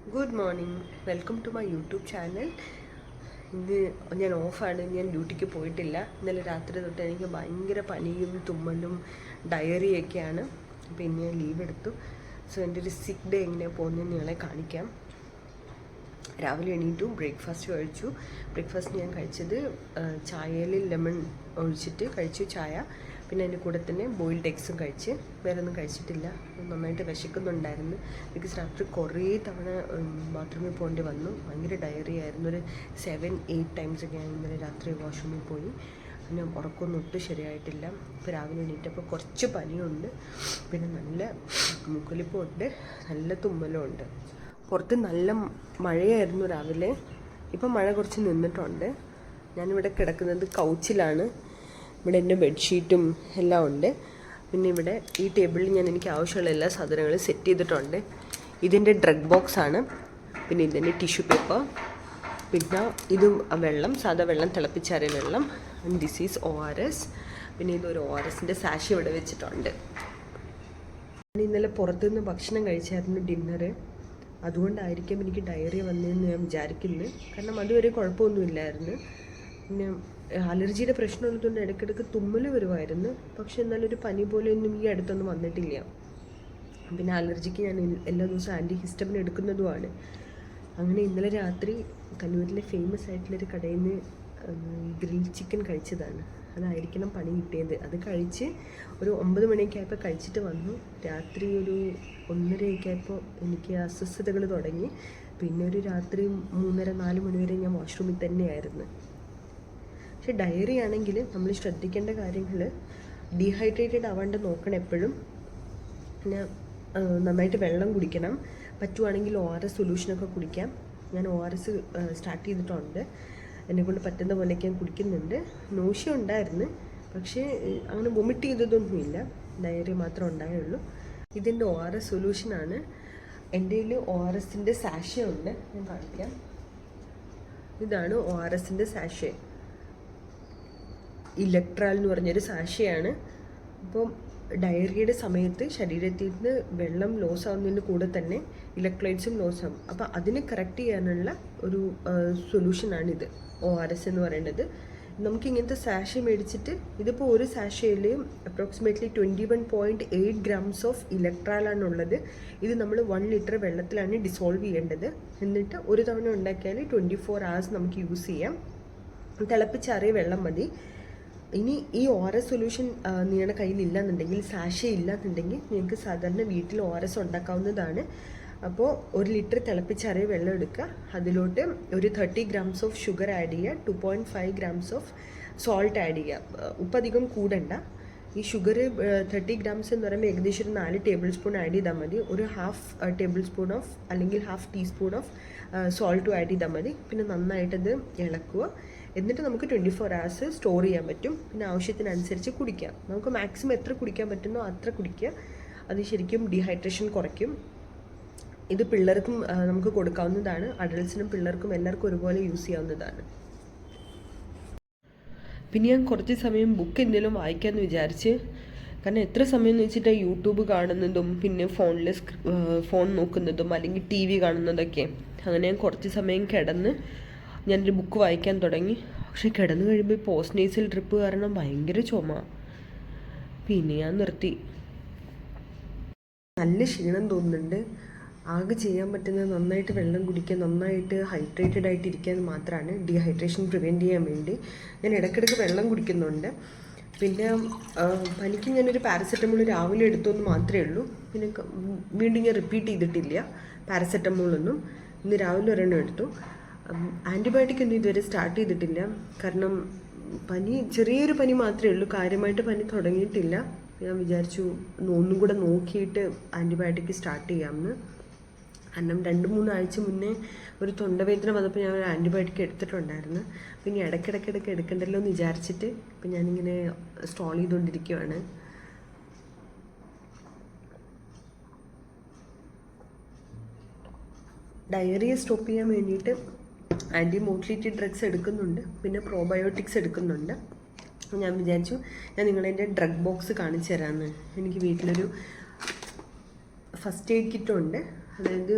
Good morning, welcome to my YouTube channel. ഇന്ന് ഞാൻ ഓഫാണ്, ഞാൻ ഡ്യൂട്ടിക്ക് പോയിട്ടില്ല. ഇന്നലെ രാത്രി തൊട്ട് എനിക്ക് ഭയങ്കര പനിയും തുമ്മലും ഡയറിയൊക്കെയാണ്. അപ്പോൾ ഇന്ന് ഞാൻ ലീവ് എടുത്തു. സോ എൻ്റെ ഒരു സിക്ക് ഡേ എങ്ങനെയാണ് പോകുന്നതെന്ന് നിങ്ങളെ കാണിക്കാം. രാവിലെ എണീറ്റു, ബ്രേക്ക്ഫാസ്റ്റ് കഴിച്ചു. ബ്രേക്ക്ഫാസ്റ്റ് ഞാൻ കഴിച്ചത് ചായയിൽ ലെമൺ ഒഴിച്ചിട്ട് കഴിച്ചു ചായ. പിന്നെ അതിൻ്റെ കൂടെ തന്നെ ബോയിൽഡ് എഗ്സും കഴിച്ച്. വേറെ ഒന്നും കഴിച്ചിട്ടില്ല. നന്നായിട്ട് വിശക്കുന്നുണ്ടായിരുന്നു. ബിക്കോസ് രാത്രി കുറേ തവണ ബാത്റൂമിൽ പോകേണ്ടി വന്നു. ഭയങ്കര ഡയറി ആയിരുന്നു. ഒരു 7-8 ടൈംസ് ഒക്കെ ഞാൻ ഇന്നലെ രാത്രി വാഷ്റൂമിൽ പോയി. പിന്നെ ഉറക്കമൊന്നും ഒട്ടും ശരിയായിട്ടില്ല. ഇപ്പോൾ രാവിലെ എണീറ്റപ്പോൾ കുറച്ച് പനിയുണ്ട്, പിന്നെ നല്ല മൂക്കൊലിപ്പുണ്ട്, നല്ല തുമ്മലും ഉണ്ട്. പുറത്ത് നല്ല മഴയായിരുന്നു രാവിലെ. ഇപ്പം മഴ കുറച്ച് നിന്നിട്ടുണ്ട്. ഞാനിവിടെ കിടക്കുന്നത് കൗച്ചിലാണ്. ഇവിടെ എൻ്റെ ബെഡ്ഷീറ്റും എല്ലാം ഉണ്ട്. പിന്നെ ഇവിടെ ഈ ടേബിളിൽ ഞാൻ എനിക്ക് ആവശ്യമുള്ള എല്ലാ സാധനങ്ങളും സെറ്റ് ചെയ്തിട്ടുണ്ട്. ഇതിൻ്റെ ഡ്രഗ് ബോക്സാണ്. പിന്നെ ഇതിൻ്റെ ടിഷ്യൂ പേപ്പർ, പിന്നെ ഇത് വെള്ളം, സാധാ വെള്ളം, തിളപ്പിച്ചാറിയ വെള്ളം. This is ORS. പിന്നെ ഇതൊരു ORSൻ്റെ സാഷി ഇവിടെ വെച്ചിട്ടുണ്ട്. ഞാൻ ഇന്നലെ പുറത്തുനിന്ന് ഭക്ഷണം കഴിച്ചായിരുന്നു ഡിന്നർ. അതുകൊണ്ടായിരിക്കും എനിക്ക് ഡയറിയ വന്നതെന്ന് ഞാൻ വിചാരിക്കുന്നു. കാരണം അതുവരെ കുഴപ്പമൊന്നുമില്ലായിരുന്നു. പിന്നെ അലർജിയുടെ പ്രശ്നമുള്ളതുകൊണ്ട് ഇടയ്ക്കിടയ്ക്ക് തുമ്മൽ വരുമായിരുന്നു. പക്ഷെ എന്നാലൊരു പനി പോലെയൊന്നും ഈ അടുത്തൊന്നും വന്നിട്ടില്ല. പിന്നെ അലർജിക്ക് ഞാൻ എല്ലാ ദിവസവും ആൻറ്റിഹിസ്റ്റമിൻ എടുക്കുന്നതുമാണ്. അങ്ങനെ ഇന്നലെ രാത്രി കണ്ണൂരിലെ ഫേമസ് ആയിട്ടുള്ളൊരു കടയിൽ നിന്ന് ഗ്രിൽ ചിക്കൻ കഴിച്ചതാണ്. അതായിരിക്കണം പണി കിട്ടിയത്. അത് കഴിച്ച് ഒരു 9 മണിയൊക്കെ ആയപ്പോൾ കഴിച്ചിട്ട് വന്നു. രാത്രി ഒരു 1:30 ആയപ്പോൾ എനിക്ക് അസ്വസ്ഥതകൾ തുടങ്ങി. പിന്നെ ഒരു രാത്രി 3:30-4 മണി വരെ ഞാൻ വാഷ്റൂമിൽ തന്നെയായിരുന്നു. പക്ഷെ ഡയറി ആണെങ്കിൽ നമ്മൾ ശ്രദ്ധിക്കേണ്ട കാര്യങ്ങൾ, ഡീഹൈഡ്രേറ്റഡ് ആവാണ്ട് നോക്കണം എപ്പോഴും. പിന്നെ നന്നായിട്ട് വെള്ളം കുടിക്കണം. പറ്റുവാണെങ്കിൽ ORS സൊല്യൂഷനൊക്കെ കുടിക്കാം. ഞാൻ ORS സ്റ്റാർട്ട് ചെയ്തിട്ടുണ്ട്. എന്നെക്കൊണ്ട് പറ്റുന്ന പോലെയൊക്കെ ഞാൻ കുടിക്കുന്നുണ്ട്. നോഷ്യ ഉണ്ടായിരുന്നു, പക്ഷേ അങ്ങനെ വൊമിറ്റ് ചെയ്തതൊന്നുമില്ല. ഡയറി മാത്രമേ ഉണ്ടായുള്ളൂ. ഇതിൻ്റെ ORS സൊല്യൂഷനാണ്. എൻ്റെ കയ്യിൽ ORSൻ്റെ സാഷേ ഉണ്ട്, ഞാൻ കാണിക്കാം. ഇതാണ് ORSൻ്റെ സാഷേ. ഇലക്ട്രാൽ എന്ന് പറഞ്ഞൊരു സാഷയാണ്. അപ്പം ഡയറിയുടെ സമയത്ത് ശരീരത്തിൽ നിന്ന് വെള്ളം ലോസ് ആവുന്നതിന് കൂടെ തന്നെ ഇലക്ട്രോലൈറ്റ്സും ലോസ് ആവും. അപ്പോൾ അതിനെ കറക്റ്റ് ചെയ്യാനുള്ള ഒരു സൊല്യൂഷനാണിത്, ORS എന്ന് പറയുന്നത്. നമുക്ക് ഇങ്ങനത്തെ സാഷ മേടിച്ചിട്ട്, ഇതിപ്പോൾ ഒരു സാഷയിൽ അപ്രോക്സിമേറ്റ്ലി 21.8 grams ഓഫ് ഇലക്ട്രാലാണുള്ളത്. ഇത് നമ്മൾ 1 ലിറ്റർ വെള്ളത്തിലാണ് ഡിസോൾവ് ചെയ്യേണ്ടത്. എന്നിട്ട് ഒരു തവണ ഉണ്ടാക്കിയാൽ 24 hours നമുക്ക് യൂസ് ചെയ്യാം. തിളപ്പിച്ചാറിയ വെള്ളം മതി. ഇനി ഈ ORS സൊല്യൂഷൻ നിങ്ങളുടെ കയ്യിൽ ഇല്ലാന്നുണ്ടെങ്കിൽ, സാഷ ഇല്ലാന്നുണ്ടെങ്കിൽ, നിങ്ങൾക്ക് സാധാരണ വീട്ടിൽ ORS ഉണ്ടാക്കാവുന്നതാണ്. അപ്പോൾ 1 ലിറ്റർ തിളപ്പിച്ചാറിയ വെള്ളം എടുക്കുക. അതിലോട്ട് ഒരു 30 grams ഓഫ് ഷുഗർ ആഡ് ചെയ്യുക. 2.5 grams ഓഫ് സോൾട്ട് ആഡ് ചെയ്യുക. ഉപ്പധികം കൂടണ്ട. ഈ ഷുഗർ 30 grams എന്ന് പറയുമ്പോൾ ഏകദേശം ഒരു 4 ടേബിൾ സ്പൂൺ ആഡ് ചെയ്താൽ മതി. ഒരു 1/2 ടേബിൾ സ്പൂൺ ഓഫ് അല്ലെങ്കിൽ 1/2 ടീസ്പൂൺ ഓഫ് സോൾട്ടും ആഡ് ചെയ്താൽ മതി. പിന്നെ നന്നായിട്ടത് ഇളക്കുക. എന്നിട്ട് നമുക്ക് 24 hours സ്റ്റോർ ചെയ്യാൻ പറ്റും. പിന്നെ ആവശ്യത്തിനനുസരിച്ച് കുടിക്കാം. നമുക്ക് മാക്സിമം എത്ര കുടിക്കാൻ പറ്റുന്നോ അത്ര കുടിക്കുക. അത് ശരിക്കും ഡീഹൈഡ്രേഷൻ കുറയ്ക്കും. ഇത് പിള്ളേർക്കും നമുക്ക് കൊടുക്കാവുന്നതാണ്. അഡൾട്ട്സിനും പിള്ളേർക്കും എല്ലാവർക്കും ഒരുപോലെ യൂസ് ചെയ്യാവുന്നതാണ്. പിന്നെ ഞാൻ കുറച്ച് സമയം ബുക്ക് എന്തെങ്കിലും വായിക്കാമെന്ന് വിചാരിച്ച്. കാരണം എത്ര സമയം എന്ന് വെച്ചിട്ട് യൂട്യൂബ് കാണുന്നതും പിന്നെ ഫോൺ നോക്കുന്നതും അല്ലെങ്കിൽ TV കാണുന്നതൊക്കെ. അങ്ങനെ ഞാൻ കുറച്ച് സമയം കിടന്ന് ഞാനൊരു ബുക്ക് വായിക്കാൻ തുടങ്ങി. പക്ഷെ കിടന്നു കഴിയുമ്പോൾ പോസ്റ്റ് നേസൽ ട്രിപ്പ് കാരണം ഭയങ്കര ചുമ. പിന്നെ ഞാൻ നിർത്തി. നല്ല ക്ഷീണം തോന്നുന്നുണ്ട്. ആകെ ചെയ്യാൻ പറ്റുന്നത് നന്നായിട്ട് വെള്ളം കുടിക്കുക, നന്നായിട്ട് ഹൈഡ്രേറ്റഡ് ആയിട്ട് ഇരിക്കുക മാത്രമാണ്. ഡീഹൈഡ്രേഷൻ പ്രിവെൻറ്റ് ചെയ്യാൻ വേണ്ടി ഞാൻ ഇടയ്ക്കിടയ്ക്ക് വെള്ളം കുടിക്കുന്നുണ്ട്. പിന്നെ പനിക്ക് ഞാനൊരു പാരസെറ്റമോൾ രാവിലെ എടുത്തെന്ന് മാത്രമേ ഉള്ളൂ. പിന്നെ വീണ്ടും ഞാൻ റിപ്പീറ്റ് ചെയ്തിട്ടില്ല പാരസെറ്റമോളൊന്നും. ഇന്ന് രാവിലെ ഒരെണ്ണം എടുത്തു. ആൻറ്റിബയോട്ടിക് ഒന്നും ഇതുവരെ സ്റ്റാർട്ട് ചെയ്തിട്ടില്ല. കാരണം പനി, ചെറിയൊരു പനി മാത്രമേ ഉള്ളൂ. കാര്യമായിട്ട് പനി തുടങ്ങിയിട്ടില്ല. ഞാൻ വിചാരിച്ചു ഒന്നും കൂടെ നോക്കിയിട്ട് ആൻറ്റിബയോട്ടിക് സ്റ്റാർട്ട് ചെയ്യാമെന്ന്. കാരണം 2-3 ആഴ്ച മുന്നേ ഒരു തൊണ്ടവേദന വന്നപ്പോൾ ഞാൻ ഒരു ആൻറ്റിബയോട്ടിക് എടുത്തിട്ടുണ്ടായിരുന്നു. പിന്നെ ഇടയ്ക്കിടയ്ക്ക് എടുക്കണ്ടല്ലോ എന്ന് വിചാരിച്ചിട്ട് ഇപ്പം ഞാനിങ്ങനെ സ്റ്റോൾ ചെയ്തുകൊണ്ടിരിക്കുകയാണ്. ഡയറിയ സ്റ്റോപ്പ് ചെയ്യാൻ വേണ്ടിയിട്ട് ആൻറ്റിമോട്ടിലിറ്റി ഡ്രഗ്സ് എടുക്കുന്നുണ്ട്, പിന്നെ പ്രോബയോട്ടിക്സ് എടുക്കുന്നുണ്ട്. ഞാൻ വിചാരിച്ചു ഞാൻ നിങ്ങളെൻ്റെ ഡ്രഗ് ബോക്സ് കാണിച്ചു തരാമെന്ന്. എനിക്ക് വീട്ടിലൊരു ഫസ്റ്റ് എയ്ഡ് കിറ്റുണ്ട്. അതായത്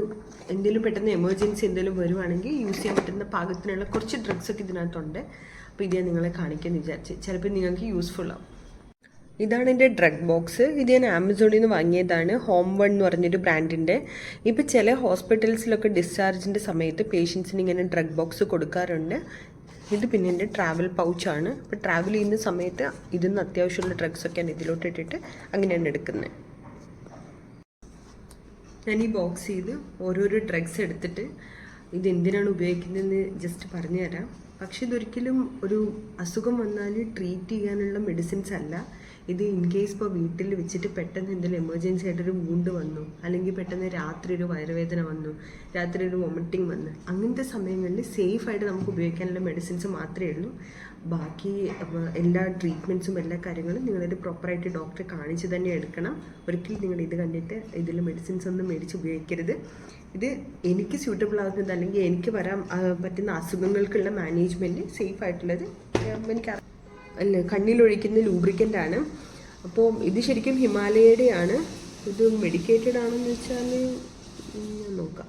എന്തെങ്കിലും പെട്ടെന്ന് എമർജൻസി എന്തെങ്കിലും വരുവാണെങ്കിൽ യൂസ് ചെയ്യാൻ പറ്റുന്ന പാകത്തിനുള്ള കുറച്ച് ഡ്രഗ്സൊക്കെ ഇതിനകത്തുണ്ട്. അപ്പോൾ ഇത് ഞാൻ നിങ്ങളെ കാണിക്കാമെന്ന് വിചാരിച്ച്, ചിലപ്പോൾ നിങ്ങൾക്ക് യൂസ്ഫുൾ ആവും. ഇതാണ് എൻ്റെ ഡ്രഗ് ബോക്സ്. ഇത് ഞാൻ ആമസോണിൽ നിന്ന് വാങ്ങിയതാണ്, ഹോം വൺ എന്ന് പറഞ്ഞൊരു ബ്രാൻഡിൻ്റെ. ഇപ്പോൾ ചില ഹോസ്പിറ്റൽസിലൊക്കെ ഡിസ്ചാർജിൻ്റെ സമയത്ത് പേഷ്യൻസിന് ഇങ്ങനെ ഡ്രഗ് ബോക്സ് കൊടുക്കാറുണ്ട്. ഇത് പിന്നെ എൻ്റെ ട്രാവൽ പൗച്ചാണ്. ഇപ്പോൾ ട്രാവൽ ചെയ്യുന്ന സമയത്ത് ഇതിന്ന് അത്യാവശ്യമുള്ള ഡ്രഗ്സൊക്കെയാണ് ഇതിലോട്ട് ഇട്ടിട്ട് അങ്ങനെയാണ് എടുക്കുന്നത്. ഞാൻ ഈ ബോക്സ് ചെയ്ത് ഓരോരോ ഡ്രഗ്സ് എടുത്തിട്ട് ഇതെന്തിനാണ് ഉപയോഗിക്കുന്നതെന്ന് ജസ്റ്റ് പറഞ്ഞു തരാം. പക്ഷെ ഇതൊരിക്കലും ഒരു അസുഖം വന്നാൽ ട്രീറ്റ് ചെയ്യാനുള്ള മെഡിസിൻസ് അല്ല. ഇത് ഇൻ കേസ് ഇപ്പോൾ വീട്ടിൽ വെച്ചിട്ട് പെട്ടെന്ന് എന്തെങ്കിലും എമർജൻസി ആയിട്ടൊരു വൂണ്ട് വന്നു, അല്ലെങ്കിൽ പെട്ടെന്ന് രാത്രി ഒരു വയറുവേദന വന്നു, രാത്രി ഒരു വൊമിറ്റിംഗ് വന്നു, അങ്ങനത്തെ സമയങ്ങളിൽ സേഫായിട്ട് നമുക്ക് ഉപയോഗിക്കാനുള്ള മെഡിസിൻസ് മാത്രമേ ഉള്ളൂ. ബാക്കി എല്ലാ ട്രീറ്റ്മെൻറ്റ്സും എല്ലാ കാര്യങ്ങളും നിങ്ങളൊരു പ്രോപ്പറായിട്ട് ഡോക്ടറെ കാണിച്ച് തന്നെ എടുക്കണം. ഒരിക്കലും നിങ്ങൾ ഇത് കണ്ടിട്ട് ഇതിൽ മെഡിസിൻസ് ഒന്നും മേടിച്ച് ഉപയോഗിക്കരുത്. ഇത് എനിക്ക് സ്യൂട്ടബിൾ ആകുന്നത് അല്ലെങ്കിൽ എനിക്ക് വരാൻ പറ്റുന്ന അസുഖങ്ങൾക്കുള്ള മാനേജ്മെൻറ്റ് സേഫായിട്ടുള്ളത് എനിക്ക് അല്ല. കണ്ണിലൊഴിക്കുന്ന ലൂബ്രിക്കൻ്റ് ആണ്. അപ്പോൾ ഇത് ശരിക്കും ഹിമാലയയുടെ ആണ്. ഇത് മെഡിക്കേറ്റഡ് ആണെന്ന് വെച്ചാൽ ഞാൻ നോക്കാം.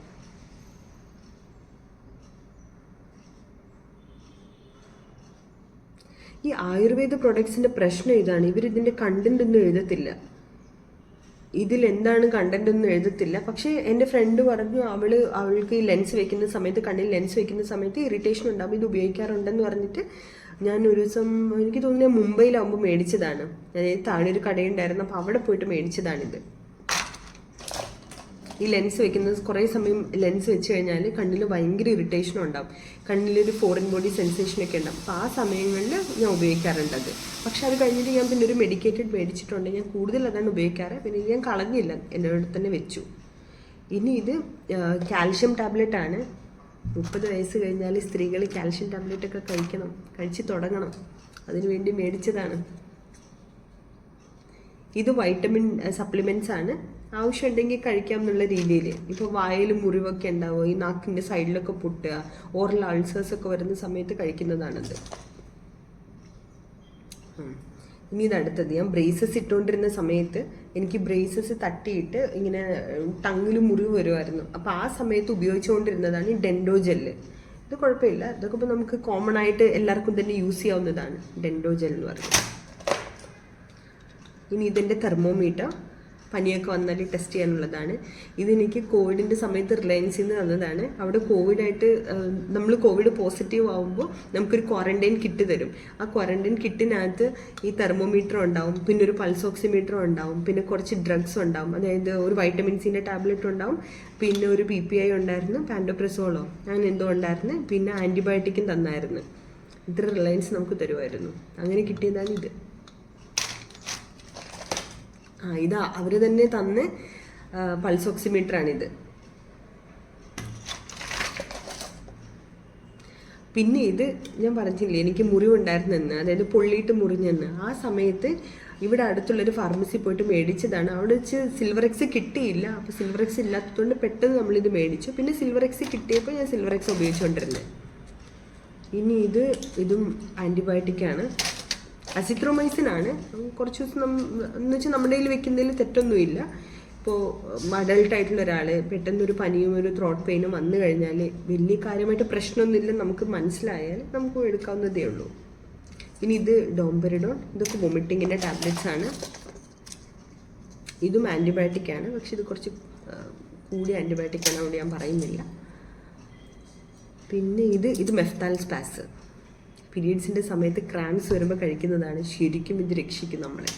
ഈ ആയുർവേദ പ്രൊഡക്ട്സിൻ്റെ പ്രശ്നം ഇതാണ്, ഇവരിതിൻ്റെ കണ്ടന്റ് ഒന്നും എഴുതത്തില്ല. ഇതിലെന്താണ് കണ്ടന്റ് ഒന്നും എഴുതത്തില്ല. പക്ഷേ എൻ്റെ ഫ്രണ്ട് പറഞ്ഞു അവൾക്ക് ഈ ലെൻസ് വെക്കുന്ന സമയത്ത്, കണ്ണിൽ ലെൻസ് വെക്കുന്ന സമയത്ത് ഇറിറ്റേഷൻ ഉണ്ടാകും, ഇത് ഉപയോഗിക്കാറുണ്ടെന്ന് പറഞ്ഞിട്ട് ഞാൻ ഒരു ദിവസം എനിക്ക് തോന്നുന്നു മുംബൈയിലാവുമ്പോൾ മേടിച്ചതാണ്. അതായത് താഴെ ഒരു കടയുണ്ടായിരുന്നു, അപ്പോൾ അവിടെ പോയിട്ട് മേടിച്ചതാണിത്. ഈ ലെൻസ് വെക്കുന്നത് കുറേ സമയം ലെൻസ് വെച്ച് കഴിഞ്ഞാൽ കണ്ണിൽ ഭയങ്കര ഇറിറ്റേഷനും ഉണ്ടാവും, കണ്ണിലൊരു ഫോറിൻ ബോഡി സെൻസേഷനൊക്കെ ഉണ്ടാവും. അപ്പോൾ ആ സമയങ്ങളിൽ ഞാൻ ഉപയോഗിക്കാറുണ്ടത്. പക്ഷെ അത് കഴിഞ്ഞിട്ട് ഞാൻ പിന്നെ ഒരു മെഡിക്കേറ്റഡ് മേടിച്ചിട്ടുണ്ട്. ഞാൻ കൂടുതൽ അതാണ് ഉപയോഗിക്കാറ്. പിന്നെ ഞാൻ കളഞ്ഞില്ല, എൻ്റെ അടുത്ത് തന്നെ വെച്ചു. ഇനി ഇത് കാൽഷ്യം ടാബ്ലറ്റ് ആണ്. 30 വയസ്സ് കഴിഞ്ഞാൽ സ്ത്രീകൾ കാൽഷ്യം ടാബ്ലറ്റൊക്കെ കഴിച്ച് തുടങ്ങണം. അതിനുവേണ്ടി മേടിച്ചതാണ്. ഇത് വൈറ്റമിൻ സപ്ലിമെൻറ്റ്സ് ആണ്. ആവശ്യമുണ്ടെങ്കിൽ കഴിക്കാം എന്നുള്ള രീതിയിൽ. ഇപ്പോൾ വായിൽ മുറിവൊക്കെ ഉണ്ടാവുക, ഈ നാക്കിൻ്റെ സൈഡിലൊക്കെ പൊട്ടുക, ഓറൽ അൾസേഴ്സൊക്കെ വരുന്ന സമയത്ത് കഴിക്കുന്നതാണത്. ഇനി ഇതടുത്തത്, ഞാൻ ബ്രേസസ് ഇട്ടുകൊണ്ടിരുന്ന സമയത്ത് എനിക്ക് ബ്രേസസ് തട്ടിയിട്ട് ഇങ്ങനെ ടങ്ങിൽ മുറിവ് വരുമായിരുന്നു. അപ്പോൾ ആ സമയത്ത് ഉപയോഗിച്ചുകൊണ്ടിരുന്നതാണ് ഈ ഡെൻഡോ ജെല്ല്. ഇത് കുഴപ്പമില്ല, ഇതൊക്കെ ഇപ്പോൾ നമുക്ക് കോമൺ ആയിട്ട് എല്ലാവർക്കും തന്നെ യൂസ് ചെയ്യാവുന്നതാണ് ഡെൻഡോ ജെൽ എന്ന് പറയുന്നത്. ഇനി ഇതിൻ്റെ തെർമോമീറ്റർ, പനിയൊക്കെ വന്നാൽ ടെസ്റ്റ് ചെയ്യാനുള്ളതാണ്. ഇതെനിക്ക് കോവിഡിൻ്റെ സമയത്ത് റിലയൻസിൽ നിന്ന് തന്നതാണ്. അവിടെ കോവിഡായിട്ട് നമ്മൾ കോവിഡ് പോസിറ്റീവ് ആകുമ്പോൾ നമുക്കൊരു ക്വാറന്റൈൻ കിറ്റ് തരും. ആ ക്വാറന്റൈൻ കിറ്റിനകത്ത് ഈ തെർമോമീറ്റർ ഉണ്ടാവും, പിന്നെ ഒരു പൾസ് ഓക്സിമീറ്റർ ഉണ്ടാവും, പിന്നെ കുറച്ച് ഡ്രഗ്സ് ഉണ്ടാവും. അതായത് ഒരു വൈറ്റമിൻ സിൻ്റെ ടാബ്ലറ്റ് ഉണ്ടാവും, പിന്നെ ഒരു PPI ഉണ്ടായിരുന്നു, പാൻഡോപ്രസോളോ അങ്ങനെ എന്തോ ഉണ്ടായിരുന്നു, പിന്നെ ആൻറ്റിബയോട്ടിക്കും തന്നായിരുന്നു. ഇത്ര റിലയൻസ് നമുക്ക് തരുമായിരുന്നു. അങ്ങനെ കിട്ടിയതാണ് ഇത്. ഇതാ അവർ തന്നെ തന്ന് പൾസ് ഓക്സിമീറ്ററാണിത്. പിന്നെ ഇത് ഞാൻ പറഞ്ഞില്ലേ എനിക്ക് മുറിവുണ്ടായിരുന്നെന്ന്, അതായത് പൊള്ളിയിട്ട് മുറിഞ്ഞെന്ന്. ആ സമയത്ത് ഇവിടെ അടുത്തുള്ളൊരു ഫാർമസി പോയിട്ട് മേടിച്ചതാണ്. അവിടെ വെച്ച് സിൽവറെക്സ് കിട്ടിയില്ല. അപ്പോൾ സിൽവറെക്സ് ഇല്ലാത്തതുകൊണ്ട് പെട്ടെന്ന് നമ്മളിത് മേടിച്ചു. പിന്നെ സിൽവറെക്സ് കിട്ടിയപ്പോൾ ഞാൻ സിൽവറെക്സ് ഉപയോഗിച്ചുകൊണ്ടിരുന്നത്. ഇനി ഇതും ആൻറ്റിബയോട്ടിക്കാണ്, അസിത്രോമൈസിൻ ആണ്. കുറച്ച് ദിവസം എന്ന് വെച്ചാൽ നമ്മുടെ കയ്യിൽ വെക്കുന്നതിൽ തെറ്റൊന്നുമില്ല. ഇപ്പോൾ അഡൾട്ടായിട്ടുള്ള ഒരാൾ പെട്ടെന്നൊരു പനിയും ഒരു ത്രോട്ട് പെയിനും വന്നു കഴിഞ്ഞാൽ വലിയ കാര്യമായിട്ട് പ്രശ്നമൊന്നുമില്ല, നമുക്ക് മനസ്സിലായാൽ നമുക്ക് എടുക്കാവുന്നതേ ഉള്ളൂ. ഇനി ഇത് ഡോംപെറിഡോൺ, ഇതൊക്കെ വൊമിറ്റിങ്ങിൻ്റെ ടാബ്ലറ്റ്സ് ആണ്. ഇതും ആൻറ്റിബയോട്ടിക്കാണ്, പക്ഷെ ഇത് കുറച്ച് കൂടിയ ആൻറ്റിബയോട്ടിക്കാണ്, അതുകൊണ്ട് ഞാൻ പറയുന്നില്ല. പിന്നെ ഇത് മെഫ്താൽ സ്പാസ്, പീരീഡ്സിൻ്റെ സമയത്ത് ക്രാംസ് വരുമ്പോൾ കഴിക്കുന്നതാണ്. ശരിക്കും ഇത് രക്ഷിക്കും നമ്മളെ.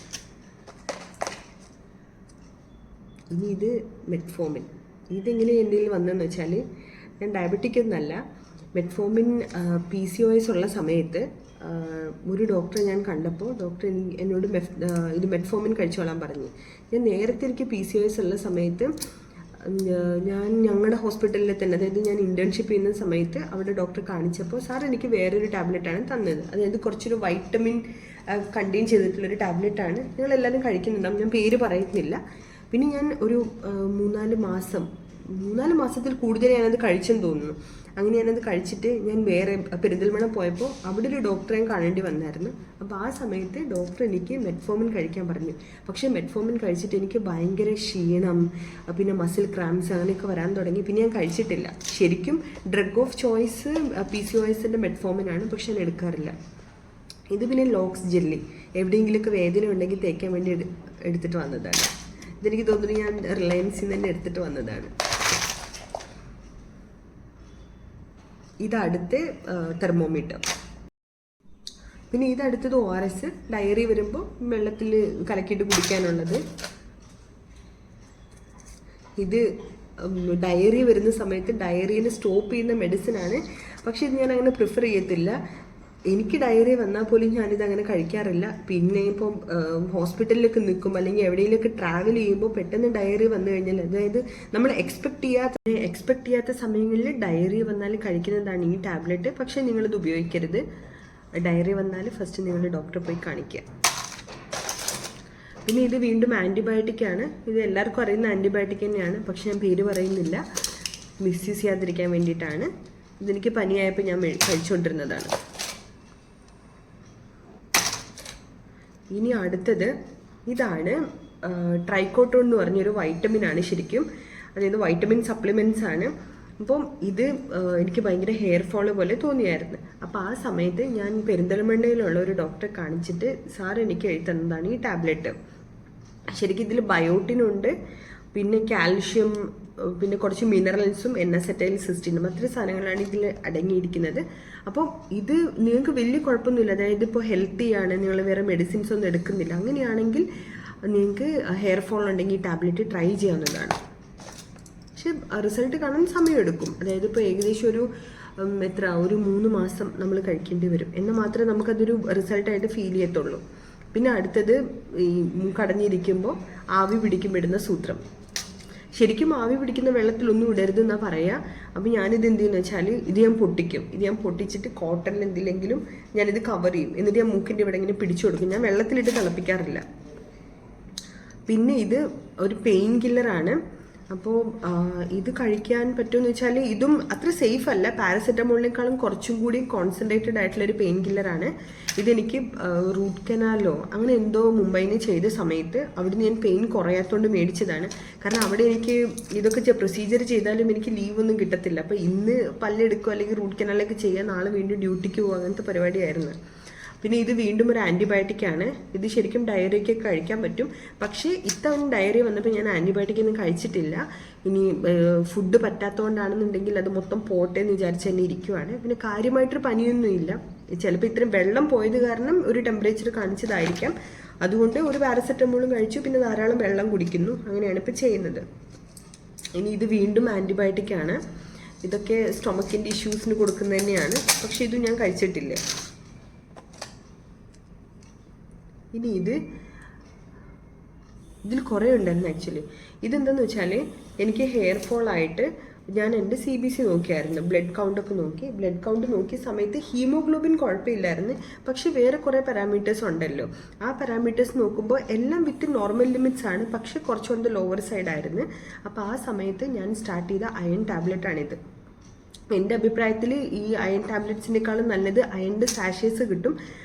ഇനി ഇത് മെറ്റ്ഫോമിൻ. ഇതെങ്ങനെ എൻ്റെ കയ്യിൽ വന്നതെന്ന് വെച്ചാൽ, ഞാൻ ഡയബറ്റിക് ഒന്നല്ല, മെറ്റ്ഫോമിൻ PCOS ഉള്ള സമയത്ത് ഒരു ഡോക്ടറെ ഞാൻ കണ്ടപ്പോൾ ഡോക്ടർ എന്നോട് ഇത് മെറ്റ്ഫോമിൻ കഴിച്ചോളാൻ പറഞ്ഞു. ഞാൻ നേരത്തെ എനിക്ക് PCOS ഉള്ള സമയത്ത് ഞാൻ ഞങ്ങളുടെ ഹോസ്പിറ്റലിൽ തന്നെ, അതായത് ഞാൻ ഇൻറ്റേൺഷിപ്പ് ചെയ്യുന്ന സമയത്ത് അവിടെ ഡോക്ടറെ കാണിച്ചപ്പോൾ സാർ എനിക്ക് വേറൊരു ടാബ്ലറ്റാണ് തന്നത്. അതായത് കുറച്ചൊരു വൈറ്റമിൻ കണ്ടെയ്ൻ ചെയ്തിട്ടുള്ളൊരു ടാബ്ലറ്റാണ്. ഞങ്ങളെല്ലാവരും കഴിക്കുന്നുണ്ടാവും, ഞാൻ പേര് പറയുന്നില്ല. പിന്നെ ഞാൻ ഒരു 3-4 മാസം 3-4 മാസത്തിൽ കൂടുതൽ ഞാനത് കഴിച്ചെന്ന് തോന്നുന്നു. അങ്ങനെ ഞാനത് കഴിച്ചിട്ട് ഞാൻ വേറെ പെരിന്തൽമണ്ണ പോയപ്പോൾ അവിടെ ഒരു ഡോക്ടറെ കാണേണ്ടി വന്നായിരുന്നു. അപ്പോൾ ആ സമയത്ത് ഡോക്ടർ എനിക്ക് മെറ്റ്ഫോമിൻ കഴിക്കാൻ പറഞ്ഞു. പക്ഷേ മെറ്റ്ഫോമിൻ കഴിച്ചിട്ട് എനിക്ക് ഭയങ്കര ക്ഷീണം, പിന്നെ മസിൽ ക്രാംസ് അങ്ങനെയൊക്കെ വരാൻ തുടങ്ങി. പിന്നെ ഞാൻ കഴിച്ചിട്ടില്ല. ശരിക്കും ഡ്രഗ് ഓഫ് ചോയ്സ് PCOSൻ്റെ മെറ്റ്ഫോമിനാണ്, പക്ഷെ ഞാൻ എടുക്കാറില്ല. ഇത് പിന്നെ ലോക്സ് ജെല്ലി എവിടെയെങ്കിലുമൊക്കെ വേദന ഉണ്ടെങ്കിൽ തേക്കാൻ വേണ്ടി എടുത്തിട്ട് വന്നതാണ്. ഇതെനിക്ക് തോന്നുന്നു ഞാൻ റിലയൻസിൽ നിന്ന് തന്നെ എടുത്തിട്ട് വന്നതാണ്. ഇതടുത്ത് തെർമോമീറ്റർ. പിന്നെ ഇതടുത്തത് ORS, ഡയറി വരുമ്പോൾ വെള്ളത്തിൽ കലക്കിയിട്ട് കുടിക്കാനുള്ളത്. ഇത് ഡയറി വരുന്ന സമയത്ത് ഡയറിയിൽ സ്റ്റോപ്പ് ചെയ്യുന്ന മെഡിസിനാണ്. പക്ഷെ ഇത് ഞാൻ അങ്ങനെ പ്രിഫർ ചെയ്യത്തില്ല. എനിക്ക് ഡയറി വന്നാൽ പോലും ഞാനിത് അങ്ങനെ കഴിക്കാറില്ല. പിന്നെ ഇപ്പം ഹോസ്പിറ്റലിലൊക്കെ നിൽക്കും അല്ലെങ്കിൽ എവിടെയെങ്കിലുമൊക്കെ ട്രാവൽ ചെയ്യുമ്പോൾ പെട്ടെന്ന് ഡയറി വന്നു കഴിഞ്ഞാൽ, അതായത് നമ്മൾ എക്സ്പെക്ട് ചെയ്യാത്ത സമയങ്ങളിൽ ഡയറി വന്നാൽ കഴിക്കുന്നതാണ് ഈ ടാബ്ലറ്റ്. പക്ഷേ നിങ്ങളിത് ഉപയോഗിക്കരുത്. ഡയറി വന്നാൽ ഫസ്റ്റ് നിങ്ങൾ ഡോക്ടറെ പോയി കാണിക്കുക. പിന്നെ ഇത് വീണ്ടും ആൻറ്റിബയോട്ടിക്കാണ്. ഇത് എല്ലാവർക്കും അറിയുന്ന ആൻറ്റിബയോട്ടിക് തന്നെയാണ്, പക്ഷെ ഞാൻ പേര് പറയുന്നില്ല, മിസ്യൂസ് ചെയ്യാതിരിക്കാൻ വേണ്ടിയിട്ടാണ്. ഇതെനിക്ക് പനിയായപ്പോൾ ഞാൻ കഴിച്ചുകൊണ്ടിരുന്നതാണ്. ഇനി അടുത്തത് ഇതാണ് ട്രൈക്കോട്ടോൺ എന്ന് പറഞ്ഞൊരു വൈറ്റമിനാണ് ശരിക്കും. അതായത് വൈറ്റമിൻ സപ്ലിമെൻറ്റ്സ് ആണ്. അപ്പം ഇത് എനിക്ക് ഭയങ്കര ഹെയർ ഫോള് പോലെ തോന്നിയായിരുന്നു. അപ്പോൾ ആ സമയത്ത് ഞാൻ പെരിന്തൽമണ്ണയിലുള്ള ഒരു ഡോക്ടറെ കാണിച്ചിട്ട് സാർ എനിക്ക് എഴുതി തന്നതാണ് ഈ ടാബ്ലറ്റ്. ശരിക്കും ഇതിൽ ബയോട്ടിനുണ്ട്, പിന്നെ കാൽഷ്യം, പിന്നെ കുറച്ച് മിനറൽസും NSacetylcysteine, അത്രയും സാധനങ്ങളാണ് ഇതിൽ അടങ്ങിയിരിക്കുന്നത്. അപ്പോൾ ഇത് നിങ്ങൾക്ക് വലിയ കുഴപ്പമൊന്നുമില്ല. അതായത് ഇപ്പോൾ ഹെൽത്തിയാണ്, നിങ്ങൾ വേറെ മെഡിസിൻസ് ഒന്നും എടുക്കുന്നില്ല, അങ്ങനെയാണെങ്കിൽ നിങ്ങൾക്ക് ഹെയർ ഫോൾ ഉണ്ടെങ്കിൽ ഈ ടാബ്ലറ്റ് ട്രൈ ചെയ്യാവുന്നതാണ്. പക്ഷെ റിസൾട്ട് കാണാൻ സമയമെടുക്കും. അതായത് ഇപ്പോൾ ഏകദേശം ഒരു 3 മാസം നമ്മൾ കഴിക്കേണ്ടി വരും. എന്നാൽ മാത്രമേ നമുക്കതൊരു റിസൾട്ടായിട്ട് ഫീൽ ചെയ്യത്തുള്ളൂ. പിന്നെ അടുത്തത് ഈ കടഞ്ഞിരിക്കുമ്പോൾ ആവി പിടിക്കുമ്പോഴുന്ന സൂത്രം. ശരിക്കും ആവി പിടിക്കുന്ന വെള്ളത്തിലൊന്നും ഇടരുതെന്നാണ് പറയുക. അപ്പോൾ ഞാനിത് എന്ത് ചെയ്യുന്നത് വെച്ചാൽ ഇത് ഞാൻ പൊട്ടിക്കും. ഇത് ഞാൻ പൊട്ടിച്ചിട്ട് കോട്ടണിൽ എന്തില്ലെങ്കിലും ഞാനിത് കവർ ചെയ്യും. എന്നിട്ട് ഞാൻ മൂക്കിൻ്റെ ഇവിടെ ഇങ്ങനെ പിടിച്ചു കൊടുക്കും. ഞാൻ വെള്ളത്തിലിട്ട് തിളപ്പിക്കാറില്ല. പിന്നെ ഇത് ഒരു പെയിൻ കില്ലറാണ്. അപ്പോൾ ഇത് കഴിക്കാൻ പറ്റുമെന്ന് വെച്ചാൽ ഇതും അത്ര സേഫ് അല്ല. പാരസെറ്റമോളിനേക്കാളും കുറച്ചും കൂടി കോൺസെൻട്രേറ്റഡ് ആയിട്ടുള്ളൊരു പെയിൻ കില്ലറാണ്. ഇതെനിക്ക് റൂട്ട് കനാലോ അങ്ങനെ എന്തോ മുംബൈയിൽ ചെയ്ത സമയത്ത് അവിടുന്ന് ഞാൻ പെയിൻ കുറയാത്തതുകൊണ്ട് മേടിച്ചതാണ്. കാരണം അവിടെ എനിക്ക് ഇതൊക്കെ പ്രൊസീജിയർ ചെയ്താലും എനിക്ക് ലീവ് ഒന്നും കിട്ടത്തില്ല. അപ്പോൾ ഇന്ന് പല്ലെടുക്കുക അല്ലെങ്കിൽ റൂട്ട് കനാലൊക്കെ ചെയ്യാൻ നാളെ വീണ്ടും ഡ്യൂട്ടിക്ക് പോകുക, അങ്ങനത്തെ പരിപാടിയായിരുന്നു. പിന്നെ ഇത് വീണ്ടും ഒരു ആൻറ്റിബയോട്ടിക്കാണ്. ഇത് ശരിക്കും ഡയറിയൊക്കെ കഴിക്കാൻ പറ്റും. പക്ഷേ ഇത്തവണ ഡയറി വന്നപ്പോൾ ഞാൻ ആൻറ്റിബയോട്ടിക് ഒന്നും കഴിച്ചിട്ടില്ല. ഇനി ഫുഡ് പറ്റാത്തതുകൊണ്ടാണെന്നുണ്ടെങ്കിൽ അത് മൊത്തം പോട്ടെ എന്ന് വിചാരിച്ച് തന്നെ ഇരിക്കുവാണ്. പിന്നെ കാര്യമായിട്ടൊരു പനിയൊന്നുമില്ല. ചിലപ്പോൾ ഇത്രയും വെള്ളം പോയത് കാരണം ഒരു ടെമ്പറേച്ചർ കാണിച്ചതായിരിക്കാം. അതുകൊണ്ട് ഒരു പാരസെറ്റമോളും കഴിച്ചു, പിന്നെ ധാരാളം വെള്ളം കുടിക്കുന്നു. അങ്ങനെയാണ് ഇപ്പോൾ ചെയ്യുന്നത്. ഇനി ഇത് വീണ്ടും ആൻറ്റിബയോട്ടിക്കാണ്. ഇതൊക്കെ സ്റ്റൊമക്കിൻ്റെ ഇഷ്യൂസിന് കൊടുക്കുന്നത് തന്നെയാണ്. പക്ഷേ ഇത് ഞാൻ കഴിച്ചിട്ടില്ല. ഇനി ഇതിൽ കുറേ ഉണ്ടായിരുന്നു ആക്ച്വലി. ഇതെന്താന്ന് വെച്ചാൽ എനിക്ക് ഹെയർ ഫോൾ ആയിട്ട് ഞാൻ എൻ്റെ CBC നോക്കിയായിരുന്നു, ബ്ലഡ് കൗണ്ടൊക്കെ നോക്കി. ബ്ലഡ് കൗണ്ട് നോക്കിയ സമയത്ത് ഹീമോഗ്ലോബിൻ കുഴപ്പമില്ലായിരുന്നു. പക്ഷെ വേറെ കുറേ പാരാമീറ്റേഴ്സ് ഉണ്ടല്ലോ. ആ പാരാമീറ്റേഴ്സ് നോക്കുമ്പോൾ എല്ലാം വിത്ത് നോർമൽ ലിമിറ്റ്സ് ആണ്, പക്ഷെ കുറച്ചുകൊണ്ട് ലോവർ സൈഡായിരുന്നു. അപ്പോൾ ആ സമയത്ത് ഞാൻ സ്റ്റാർട്ട് ചെയ്ത അയൺ ടാബ്ലറ്റാണിത്. എൻ്റെ അഭിപ്രായത്തിൽ ഈ അയൺ ടാബ്ലറ്റ്സിനേക്കാളും നല്ലത് അയണിൻ്റെ സാഷേസ് കിട്ടും.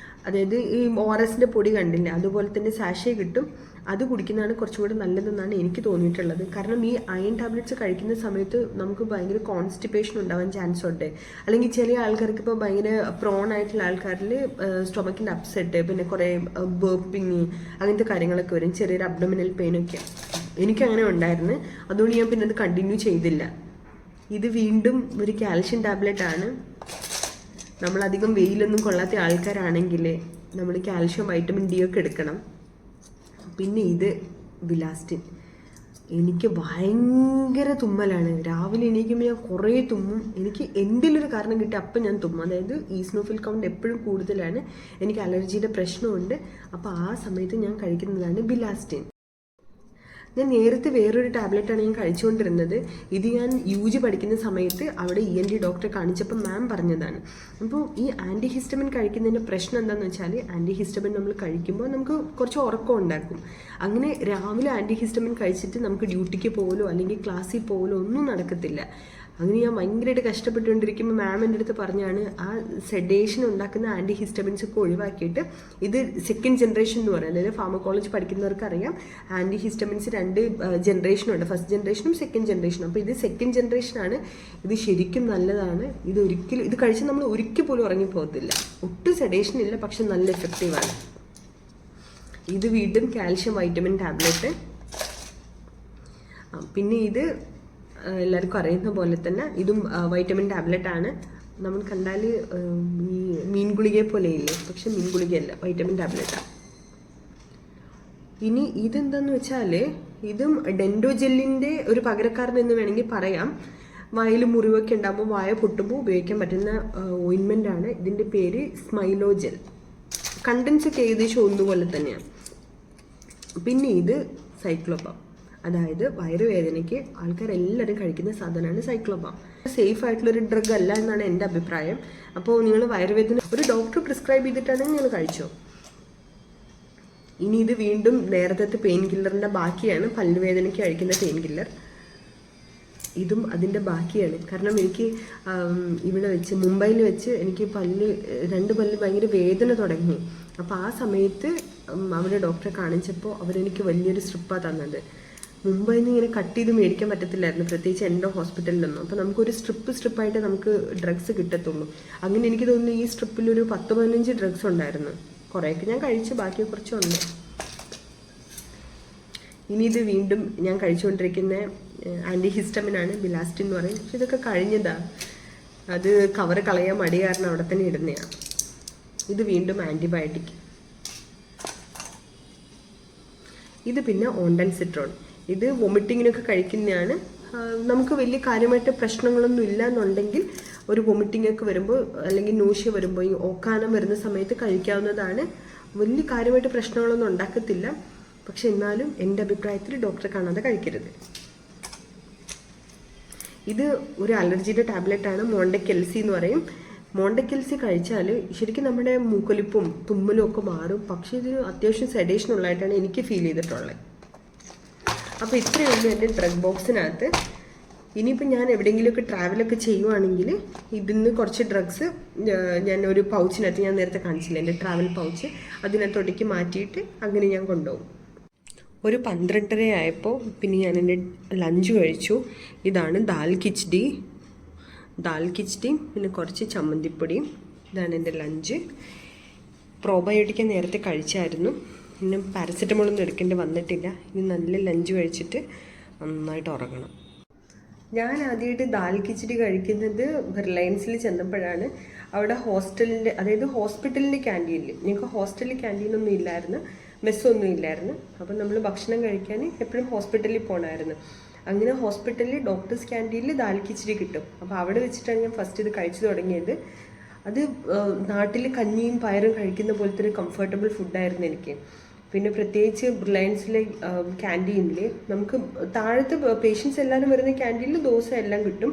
അതായത് ഈ ORSൻ്റെ പൊടി കണ്ടില്ല, അതുപോലെ തന്നെ സാഷേ കിട്ടും. അത് കുടിക്കുന്നതാണ് കുറച്ചുകൂടി നല്ലതെന്നാണ് എനിക്ക് തോന്നിയിട്ടുള്ളത്. കാരണം ഈ അയൺ ടാബ്ലറ്റ്സ് കഴിക്കുന്ന സമയത്ത് നമുക്ക് ഭയങ്കര കോൺസ്റ്റിപ്പേഷൻ ഉണ്ടാവാൻ ചാൻസ് ഉണ്ട്. അല്ലെങ്കിൽ ചില ആൾക്കാർക്ക് ഇപ്പോൾ ഭയങ്കര പ്രോൺ ആയിട്ടുള്ള ആൾക്കാരിൽ സ്റ്റൊമക്കിൻ്റെ അപ്സെറ്റ്, പിന്നെ കുറേ ബേർപ്പിങ് അങ്ങനത്തെ കാര്യങ്ങളൊക്കെ വരും, ചെറിയൊരു അബ്ഡോമിനൽ പെയിനൊക്കെ. എനിക്കങ്ങനെ ഉണ്ടായിരുന്നു. അതുകൊണ്ട് ഞാൻ പിന്നെ അത് കണ്ടിന്യൂ ചെയ്തില്ല. ഇത് വീണ്ടും ഒരു കാൽഷ്യം ടാബ്ലറ്റ് ആണ്. നമ്മളധികം വെയിലൊന്നും കൊള്ളാത്ത ആൾക്കാരാണെങ്കിൽ നമ്മൾ കാൽഷ്യം വൈറ്റമിൻ D ഒക്കെ എടുക്കണം. പിന്നെ ഇത് ബിലാസ്റ്റിൻ. എനിക്ക് ഭയങ്കര തുമ്മലാണ്. രാവിലെ എണീക്കുമ്പോൾ ഞാൻ കുറേ തുമ്മും. എനിക്ക് എന്തെങ്കിലുമൊരു കാരണം കിട്ടി അപ്പം ഞാൻ തുമ്മും. അതായത് ഈസ്നോഫിൽ കൗണ്ട് എപ്പോഴും കൂടുതലാണ്. എനിക്ക് അലർജിയുടെ പ്രശ്നമുണ്ട്. അപ്പോൾ ആ സമയത്ത് ഞാൻ കഴിക്കുന്നതാണ് ബിലാസ്റ്റിൻ. ഞാൻ നേരത്തെ വേറൊരു ടാബ്ലറ്റാണ് ഞാൻ കഴിച്ചുകൊണ്ടിരുന്നത്. ഇത് ഞാൻ UG പഠിക്കുന്ന സമയത്ത് അവിടെ ENT ഡോക്ടറെ കാണിച്ചപ്പോൾ മാം പറഞ്ഞതാണ്. അപ്പോൾ ഈ ആൻറ്റിഹിസ്റ്റമിൻ കഴിക്കുന്നതിൻ്റെ പ്രശ്നം എന്താണെന്ന് വെച്ചാൽ, ആൻറ്റിഹിസ്റ്റമിൻ നമ്മൾ കഴിക്കുമ്പോൾ നമുക്ക് കുറച്ച് ഉറക്കം ഉണ്ടാക്കും. അങ്ങനെ രാവിലെ ആൻറ്റിഹിസ്റ്റമിൻ കഴിച്ചിട്ട് നമുക്ക് ഡ്യൂട്ടിക്ക് പോകലോ അല്ലെങ്കിൽ ക്ലാസ്സിൽ പോകലോ ഒന്നും നടക്കത്തില്ല. അങ്ങനെ ഞാൻ ഭയങ്കരമായിട്ട് കഷ്ടപ്പെട്ടുകൊണ്ടിരിക്കുമ്പോൾ മാം എൻ്റെ അടുത്ത് പറഞ്ഞാണ് ആ സെഡേഷൻ ഉണ്ടാക്കുന്ന ആൻറ്റിഹിസ്റ്റമിൻസ് ഒക്കെ ഒഴിവാക്കിയിട്ട് ഇത് സെക്കൻഡ് ജനറേഷൻ എന്ന് പറയുന്നത്, അതായത് ഫാർമക്കോളജി പഠിക്കുന്നവർക്ക് അറിയാം ആൻറ്റിഹിസ്റ്റമിൻസ് 2 ജനറേഷനുണ്ട്, ഫസ്റ്റ് ജനറേഷനും സെക്കൻഡ് ജനറേഷനും. അപ്പോൾ ഇത് സെക്കൻഡ് ജനറേഷനാണ്. ഇത് ശരിക്കും നല്ലതാണ്. ഇത് കഴിച്ചാൽ നമ്മൾ ഒരിക്കൽ പോലും ഉറങ്ങിപ്പോകത്തില്ല. ഒട്ടും സെഡേഷൻ ഇല്ല, പക്ഷെ നല്ല എഫക്റ്റീവാണ്. ഇത് വീണ്ടും കാൽഷ്യം വൈറ്റമിൻ ടാബ്ലറ്റ്. പിന്നെ ഇത് എല്ലാവർക്കും അറിയുന്ന പോലെ തന്നെ ഇതും വൈറ്റമിൻ ടാബ്ലറ്റാണ്. നമ്മൾ കണ്ടാൽ ഈ മീൻ ഗുളികയെ പോലെ ഇല്ലേ, പക്ഷെ മീൻ ഗുളികയല്ല, വൈറ്റമിൻ ടാബ്ലറ്റാണ്. ഇനി ഇതെന്താന്ന് വെച്ചാൽ ഇതും ഡെൻഡോജെല്ലിൻ്റെ ഒരു പകരക്കാരൻ എന്ന് വേണമെങ്കിൽ പറയാം. വായിൽ മുറിവൊക്കെ ഉണ്ടാകുമ്പോൾ വായ പൊട്ടുമ്പോൾ ഉപയോഗിക്കാൻ പറ്റുന്ന ഓയിൻമെൻ്റാണ്. ഇതിൻ്റെ പേര് സ്മൈലോജെൽ. കണ്ടൻസ് ഒക്കെ ഏകദേശം ഒന്നുപോലെ തന്നെയാണ്. പിന്നെ ഇത് സൈക്ലോപാം, അതായത് വയറുവേദനയ്ക്ക് ആൾക്കാരെല്ലാവരും കഴിക്കുന്ന സാധനമാണ് സൈക്ലോപാം. സേഫ് ആയിട്ടുള്ളൊരു ഡ്രഗ് അല്ല എന്നാണ് എൻ്റെ അഭിപ്രായം. അപ്പോൾ നിങ്ങൾ വയറുവേദന ഒരു ഡോക്ടർ പ്രിസ്ക്രൈബ് ചെയ്തിട്ടാണെങ്കിൽ നിങ്ങൾ കഴിച്ചോ. ഇനി ഇത് വീണ്ടും നേരത്തെ പെയിൻ കില്ലറിൻ്റെ ബാക്കിയാണ്, പല്ലുവേദനയ്ക്ക് കഴിക്കുന്ന പെയിൻ കില്ലർ. ഇതും അതിൻ്റെ ബാക്കിയാണ്. കാരണം എനിക്ക് ഇവിടെ വെച്ച് മുംബൈയിൽ വെച്ച് എനിക്ക് 2 പല്ല് ഭയങ്കര വേദന തുടങ്ങി. അപ്പോൾ ആ സമയത്ത് അവിടെ ഡോക്ടറെ കാണിച്ചപ്പോൾ അവരെനിക്ക് വലിയൊരു സ്ട്രിപ്പാണ് തന്നത്. മുംബൈയിൽ നിന്ന് ഇങ്ങനെ കട്ട് ചെയ്ത് മേടിക്കാൻ പറ്റത്തില്ലായിരുന്നു, പ്രത്യേകിച്ച് എൻ്റെ ഹോസ്പിറ്റലിലൊന്നും. അപ്പോൾ നമുക്കൊരു സ്ട്രിപ്പായിട്ട് നമുക്ക് ഡ്രഗ്സ് കിട്ടത്തുള്ളൂ. അങ്ങനെ എനിക്ക് തോന്നുന്നു ഈ സ്ട്രിപ്പിലൊരു 10-15 ഡ്രഗ്സ് ഉണ്ടായിരുന്നു. കുറേയൊക്കെ ഞാൻ കഴിച്ച്, ബാക്കി കുറച്ചുണ്ട്. ഇനി ഇത് വീണ്ടും ഞാൻ കഴിച്ചുകൊണ്ടിരിക്കുന്ന ആൻറ്റിഹിസ്റ്റമിനാണ്, ബിലാസ്റ്റിൻ എന്ന് പറയും. പക്ഷെ ഇതൊക്കെ കഴിഞ്ഞതാണ്, അത് കവർ കളയാൻ മടി കാരണം അവിടെ തന്നെ ഇടുന്നതാണ്. ഇത് വീണ്ടും ആൻറ്റിബയോട്ടിക്. ഇത് പിന്നെ ഓണ്ടൻസിട്രോൺ. ഇത് വൊമിറ്റിങ്ങിനൊക്കെ കഴിക്കുന്നതാണ്. നമുക്ക് വലിയ കാര്യമായിട്ട് പ്രശ്നങ്ങളൊന്നും ഇല്ല എന്നുണ്ടെങ്കിൽ ഒരു വൊമിറ്റിംഗ് ഒക്കെ വരുമ്പോൾ അല്ലെങ്കിൽ നോഷ്യ വരുമ്പോൾ ഈ ഓക്കാനം വരുന്ന സമയത്ത് കഴിക്കാവുന്നതാണ്. വലിയ കാര്യമായിട്ട് പ്രശ്നങ്ങളൊന്നും ഉണ്ടാക്കത്തില്ല. പക്ഷെ എന്നാലും എൻ്റെ അഭിപ്രായത്തിൽ ഡോക്ടറെ കാണാതെ കഴിക്കരുത്. ഇത് ഒരു അലർജിയുടെ ടാബ്ലറ്റാണ്, മോണ്ടക്കെൽസി എന്ന് പറയും. മോണ്ടക്കെൽസി കഴിച്ചാൽ ശരിക്കും നമ്മുടെ മൂക്കൊലിപ്പും തുമ്മലും ഒക്കെ മാറും. പക്ഷേ ഇത് അത്യാവശ്യം സെഡേഷൻ ഉള്ളതായിട്ടാണ് എനിക്ക് ഫീൽ ചെയ്തിട്ടുള്ളത്. അപ്പോൾ ഇത്രയുള്ളൂ എൻ്റെ ഡ്രഗ് ബോക്സിനകത്ത്. ഇനിയിപ്പോൾ ഞാൻ എവിടെയെങ്കിലുമൊക്കെ ട്രാവലൊക്കെ ചെയ്യുവാണെങ്കിൽ ഇതിന്ന് കുറച്ച് ഡ്രഗ്സ് ഞാൻ ഒരു പൗച്ചിനകത്ത്, ഞാൻ നേരത്തെ കാണിച്ചില്ല എൻ്റെ ട്രാവൽ പൗച്ച്, അതിനകത്തോട്ടേക്ക് മാറ്റിയിട്ട് അങ്ങനെ ഞാൻ കൊണ്ടുപോകും. ഒരു 12:30 ആയപ്പോൾ പിന്നെ ഞാൻ എൻ്റെ ലഞ്ച് കഴിച്ചു. ഇതാണ് ദാൽ കിച്ചടിയും പിന്നെ കുറച്ച് ചമ്മന്തിപ്പൊടിയും. ഇതാണ് എൻ്റെ ലഞ്ച്. പ്രോബയോട്ടിക് നേരത്തെ കഴിച്ചായിരുന്നു. പിന്നെ പാരസെറ്റമോളൊന്നും എടുക്കേണ്ടി വന്നിട്ടില്ല. ഇനി നല്ല ലഞ്ച് കഴിച്ചിട്ട് നന്നായിട്ട് ഉറങ്ങണം. ഞാൻ ആദ്യമായിട്ട് ദാൽ കിച്ചടി കഴിക്കുന്നത് റിലയൻസിൽ ചെന്നപ്പോഴാണ്. അവിടെ ഹോസ്റ്റലിൻ്റെ, അതായത് ഹോസ്പിറ്റലിൻ്റെ ക്യാൻറ്റീനിൽ, ഞങ്ങൾക്ക് ഹോസ്റ്റലിൽ ക്യാൻറ്റീനൊന്നും ഇല്ലായിരുന്നു, മെസ്സൊന്നും ഇല്ലായിരുന്നു. അപ്പം നമ്മൾ ഭക്ഷണം കഴിക്കാൻ എപ്പോഴും ഹോസ്പിറ്റലിൽ പോകണമായിരുന്നു. അങ്ങനെ ഹോസ്പിറ്റലിൽ ഡോക്ടേഴ്സ് ക്യാൻറ്റീനിൽ ദാൽ കിച്ചടി കിട്ടും. അപ്പോൾ അവിടെ വെച്ചിട്ടാണ് ഞാൻ ഫസ്റ്റ് ഇത് കഴിച്ചു തുടങ്ങിയത്. അത് നാട്ടിൽ കഞ്ഞിയും പയറും കഴിക്കുന്ന പോലത്തെ ഒരു കംഫർട്ടബിൾ ഫുഡായിരുന്നു എനിക്ക്. പിന്നെ പ്രത്യേകിച്ച് റിലയൻസിലെ ക്യാൻറ്റീനിൽ നമുക്ക് താഴത്തെ പേഷ്യൻസ് എല്ലാവരും വരുന്ന ക്യാൻറ്റീനിൽ ദോശ എല്ലാം കിട്ടും,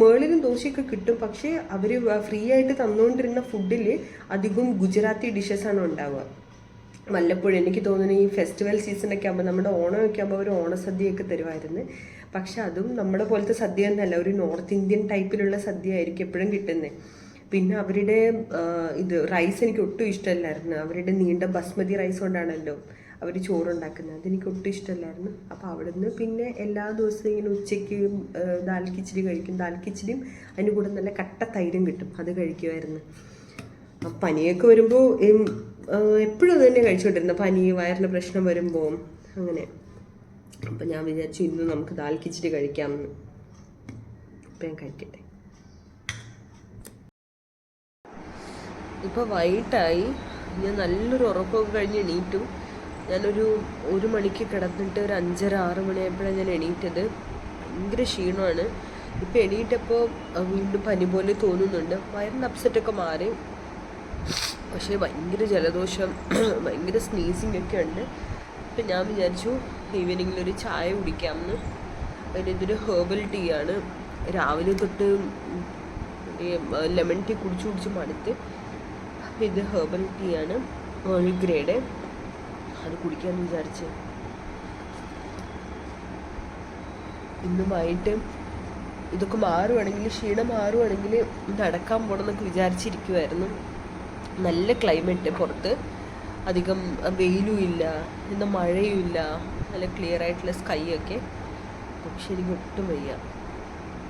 മേളിലും ദോശയൊക്കെ കിട്ടും. പക്ഷേ അവർ ഫ്രീ ആയിട്ട് തന്നുകൊണ്ടിരുന്ന ഫുഡിൽ അധികവും ഗുജറാത്തി ഡിഷസാണ് ഉണ്ടാവുക. വല്ലപ്പോഴും എനിക്ക് തോന്നുന്നു ഈ ഫെസ്റ്റിവൽ സീസണൊക്കെ ആകുമ്പോൾ, നമ്മുടെ ഓണമൊക്കെ ആകുമ്പോൾ അവർ ഓണസദ്യയൊക്കെ തരുമായിരുന്നു. പക്ഷെ അതും നമ്മുടെ പോലത്തെ സദ്യ എന്നല്ല, ഒരു നോർത്ത് ഇന്ത്യൻ ടൈപ്പിലുള്ള സദ്യ ആയിരിക്കും എപ്പോഴും കിട്ടുന്നത്. പിന്നെ അവരുടെ ഇത് റൈസ് എനിക്ക് ഒട്ടും ഇഷ്ടമല്ലായിരുന്നു. അവരുടെ നീണ്ട ബസ്മതി റൈസ് കൊണ്ടാണല്ലോ അവർ ചോറുണ്ടാക്കുന്നത്, അതെനിക്ക് ഒട്ടും ഇഷ്ടമല്ലായിരുന്നു. അപ്പോൾ അവിടെ നിന്ന് പിന്നെ എല്ലാ ദിവസവും ഇങ്ങനെ ഉച്ചയ്ക്ക് ദാൽ കിച്ചടി കഴിക്കും. ദാൽ കിച്ചടിയും അതിന് കൂടെ നല്ല കട്ട തൈരും കിട്ടും, അത് കഴിക്കുമായിരുന്നു. പനിയൊക്കെ വരുമ്പോൾ എപ്പോഴും അത് തന്നെ കഴിച്ചുകൊണ്ടിരുന്ന, പനി വയറിന് പ്രശ്നം വരുമ്പോൾ അങ്ങനെ. അപ്പം ഞാൻ വിചാരിച്ചു ഇന്ന് നമുക്ക് ദാൽ കിച്ചടി കഴിക്കാമെന്ന്. അപ്പം ഞാൻ കഴിക്കട്ടെ. ഇപ്പോൾ വൈകിട്ടായി, ഞാൻ നല്ലൊരു ഉറക്കമൊക്കെ കഴിഞ്ഞ് എണീറ്റു. ഞാനൊരു 1 മണിക്ക് കിടന്നിട്ട് ഒരു 5:30-6 മണിയായപ്പോഴാണ് ഞാൻ എണീറ്റത്. ഭയങ്കര ക്ഷീണമാണ്. ഇപ്പോൾ എണീറ്റപ്പോൾ വീണ്ടും പനി പോലെ തോന്നുന്നുണ്ട്. വയറിൻ്റെ അപ്സെറ്റൊക്കെ മാറി, പക്ഷേ ഭയങ്കര ജലദോഷം, ഭയങ്കര സ്നീസിങ് ഒക്കെ ഉണ്ട്. അപ്പം ഞാൻ വിചാരിച്ചു ഈവനിങ്ങിൽ ഒരു ചായ കുടിക്കാമെന്ന്. അതിന് ഇതൊരു ഹെർബൽ ടീ ആണ്. രാവിലെ തൊട്ട് ഈ ലെമൺ ടീ കുടിച്ച് മടുത്ത്. അപ്പം ഇത് ഹെർബൽ ടീ ആണ്, ഏർലി ഗ്രേഡ്. അത് കുടിക്കാമെന്ന് വിചാരിച്ച്. ഇന്നുമായിട്ട് ഇതൊക്കെ മാറുവാണെങ്കിൽ, ക്ഷീണം മാറുവാണെങ്കിൽ നടക്കാൻ പോകണമെന്നൊക്കെ വിചാരിച്ചിരിക്കുമായിരുന്നു. നല്ല ക്ലൈമറ്റ് പുറത്ത്, അധികം വെയിലും ഇല്ല, എന്നാൽ മഴയും ഇല്ല, നല്ല ക്ലിയർ ആയിട്ടുള്ള സ്കൈ ഒക്കെ. പക്ഷെ എനിക്ക് ഒട്ടും വയ്യ.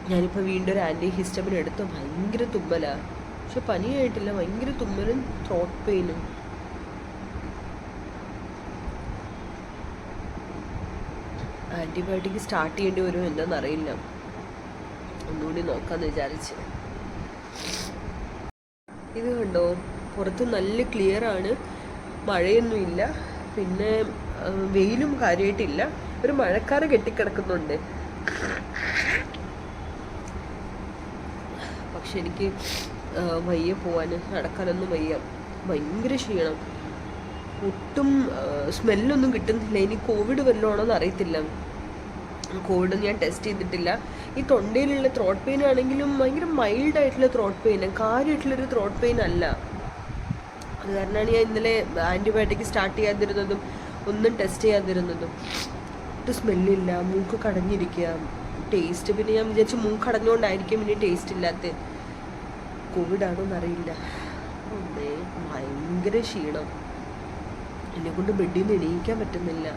ഞാനിപ്പോൾ വീണ്ടും ഒരു ആൻറ്റി ഹിസ്റ്റമിൻ എടുത്ത്. ഭയങ്കര തുമ്മലാണ്, പക്ഷെ പനിയായിട്ടില്ല. ഭയങ്കര തുമ്മലും ത്രോട്ട് പെയിനും. ആൻറ്റിബയോട്ടിക് സ്റ്റാർട്ട് ചെയ്യേണ്ടി വരുമോ എന്താണെന്നറിയില്ല. ഒന്നുകൂടി നോക്കാമെന്ന് വിചാരിച്ച്. ഇത് കണ്ടോ, പുറത്ത് നല്ല ക്ലിയർ ആണ്, മഴയൊന്നുമില്ല, പിന്നെ വെയിലും കാര്യമായിട്ടില്ല. ഒരു മഴക്കാറ് കെട്ടിക്കിടക്കുന്നുണ്ട്. പക്ഷെ എനിക്ക് വയ്യ പോവാൻ, നടക്കാനൊന്നും വയ്യ. ഭയങ്കര ക്ഷീണം, ഒട്ടും സ്മെല്ലൊന്നും കിട്ടുന്നില്ല. ഇനി കോവിഡ് വല്ലതാണോന്ന് അറിയത്തില്ല. കോവിഡ് ഞാൻ ടെസ്റ്റ് ചെയ്തിട്ടില്ല. ഈ തൊണ്ടയിലുള്ള ത്രോട്ട് പെയിൻ ആണെങ്കിലും ഭയങ്കര മൈൽഡായിട്ടുള്ള ത്രോട്ട് പെയിൻ, കാര്യമായിട്ടുള്ളൊരു ത്രോട്ട് പെയിൻ അല്ല. അത് കാരണമാണ് ഞാൻ ഇന്നലെ ആൻറ്റിബയോട്ടിക് സ്റ്റാർട്ട് ചെയ്യാതിരുന്നതും ഒന്നും ടെസ്റ്റ് ചെയ്യാതിരുന്നതും. ഒട്ടും സ്മെല്ലില്ല, മൂക്ക് കടഞ്ഞിരിക്കുക, ടേസ്റ്റ്. പിന്നെ ഞാൻ വിചാരിച്ചു മൂക്ക് കടഞ്ഞുകൊണ്ടായിരിക്കും ഇനി ടേസ്റ്റ് ഇല്ലാത്ത. കോവിഡ് ആണോ എന്നറിയില്ല. ഭയങ്കര ക്ഷീണം, എന്നെക്കൊണ്ട് ബെഡിൽ നിന്ന് എണീക്കാൻ പറ്റുന്നില്ല.